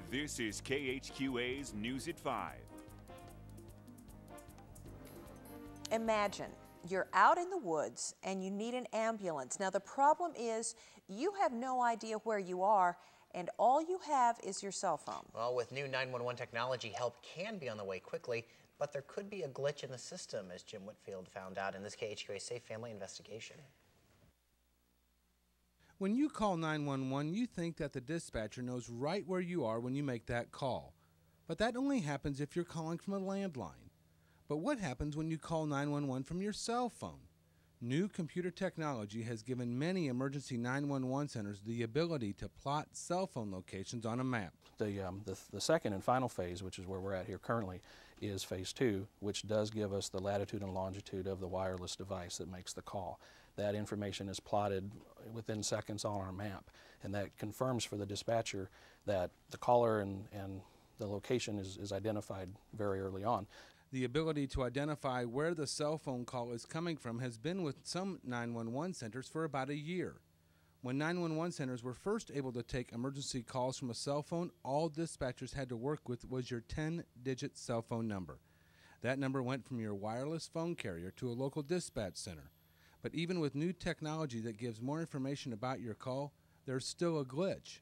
This is KHQA's News at 5. Imagine you're out in the woods and you need an ambulance. Now the problem is you have no idea where you are and all you have is your cell phone. Well, with new 911 technology, help can be on the way quickly, but there could be a glitch in the system, as Jim Whitfield found out in this KHQA Safe Family investigation. When you call 911, you think that the dispatcher knows right where you are when you make that call. But that only happens if you're calling from a landline. But what happens when you call 911 from your cell phone? New computer technology has given many emergency 911 centers the ability to plot cell phone locations on a map. The second and final phase, which is where we're at here currently, is phase 2, which does give us the latitude and longitude of the wireless device that makes the call. That information is plotted within seconds on our map, and that confirms for the dispatcher that the caller and the location is identified very early on. The ability to identify where the cell phone call is coming from has been with some 911 centers for about a year. When 911 centers were first able to take emergency calls from a cell phone, all dispatchers had to work with was your 10-digit cell phone number. That number went from your wireless phone carrier to a local dispatch center. But even with new technology that gives more information about your call, there's still a glitch.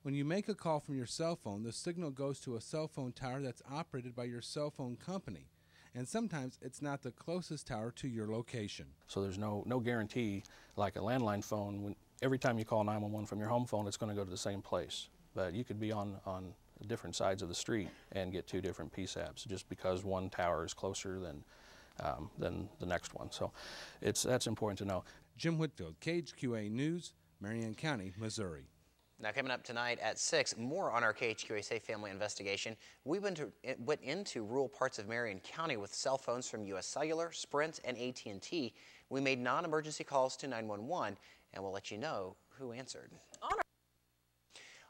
When you make a call from your cell phone, the signal goes to a cell phone tower that's operated by your cell phone company. And sometimes it's not the closest tower to your location. So there's no guarantee, like a landline phone, every time you call 911 from your home phone, it's going to go to the same place. But you could be on different sides of the street and get two different PSAPs just because one tower is closer than the next one. So that's important to know. Jim Whitfield, KHQA News, Marion County, Missouri. Now, coming up tonight at 6, more on our KHQA Safe Family investigation. We went into rural parts of Marion County with cell phones from U.S. Cellular, Sprint, and AT&T. We made non-emergency calls to 911, and we'll let you know who answered.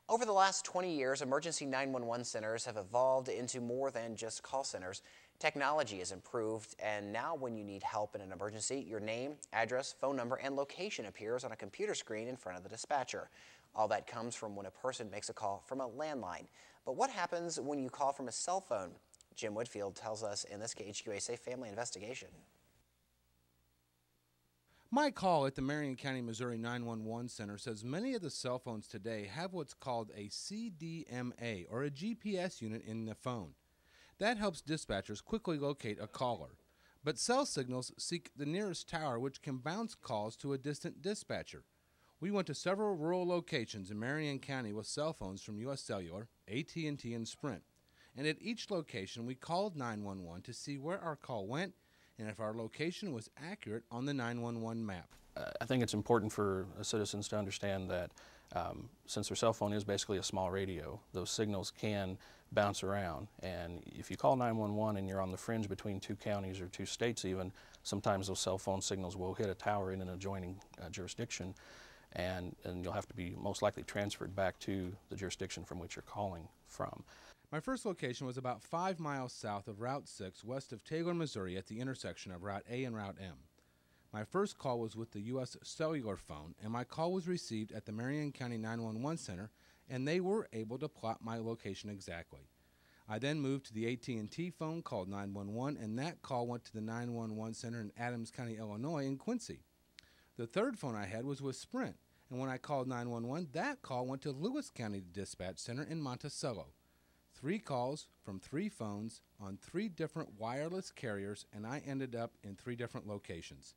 Over the last 20 years, emergency 911 centers have evolved into more than just call centers. Technology has improved, and now when you need help in an emergency, your name, address, phone number, and location appears on a computer screen in front of the dispatcher. All that comes from when a person makes a call from a landline. But what happens when you call from a cell phone? Jim Whitfield tells us in this KHQA Safe Family investigation. My call at the Marion County, Missouri 911 Center says many of the cell phones today have what's called a CDMA, or a GPS unit in the phone. That helps dispatchers quickly locate a caller. But cell signals seek the nearest tower, which can bounce calls to a distant dispatcher. We went to several rural locations in Marion County with cell phones from U.S. Cellular, AT&T, and Sprint. And at each location, we called 911 to see where our call went and if our location was accurate on the 911 map. I think it's important for citizens to understand that since their cell phone is basically a small radio, those signals can bounce around. And if you call 911 and you're on the fringe between two counties or two states even, sometimes those cell phone signals will hit a tower in an adjoining jurisdiction. And you'll have to be most likely transferred back to the jurisdiction from which you're calling from. My first location was about 5 miles south of Route 6, west of Taylor, Missouri, at the intersection of Route A and Route M. My first call was with the U.S. Cellular phone, and my call was received at the Marion County 911 Center, and they were able to plot my location exactly. I then moved to the AT&T phone, called 911, and that call went to the 911 Center in Adams County, Illinois, in Quincy. The third phone I had was with Sprint, and when I called 911, that call went to Lewis County Dispatch Center in Monticello. 3 calls from 3 phones on 3 different wireless carriers, and I ended up in 3 different locations.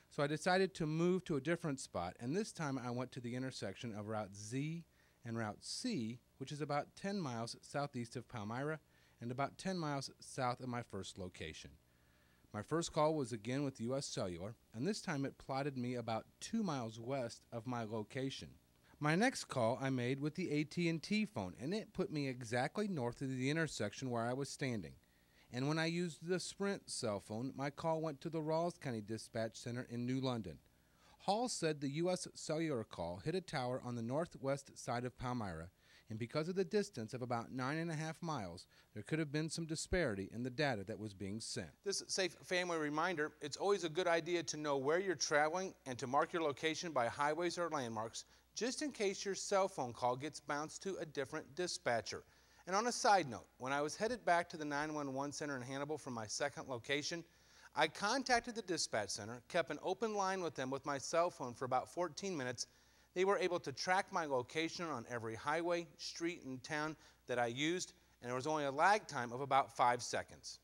So I decided to move to a different spot, and this time I went to the intersection of Route Z and Route C, which is about 10 miles southeast of Palmyra and about 10 miles south of my first location. My first call was again with U.S. Cellular, and this time it plotted me about 2 miles west of my location. My next call I made with the AT&T phone, and it put me exactly north of the intersection where I was standing. And when I used the Sprint cell phone, my call went to the Rawls County Dispatch Center in New London. Hall said the U.S. Cellular call hit a tower on the northwest side of Palmyra, and because of the distance of about 9.5 miles, there could have been some disparity in the data that was being sent. This Safe Family reminder, it's always a good idea to know where you're traveling and to mark your location by highways or landmarks, just in case your cell phone call gets bounced to a different dispatcher. And on a side note, when I was headed back to the 911 center in Hannibal from my second location, I contacted the dispatch center, kept an open line with them with my cell phone for about 14 minutes. They were able to track my location on every highway, street, and town that I used, and there was only a lag time of about 5 seconds.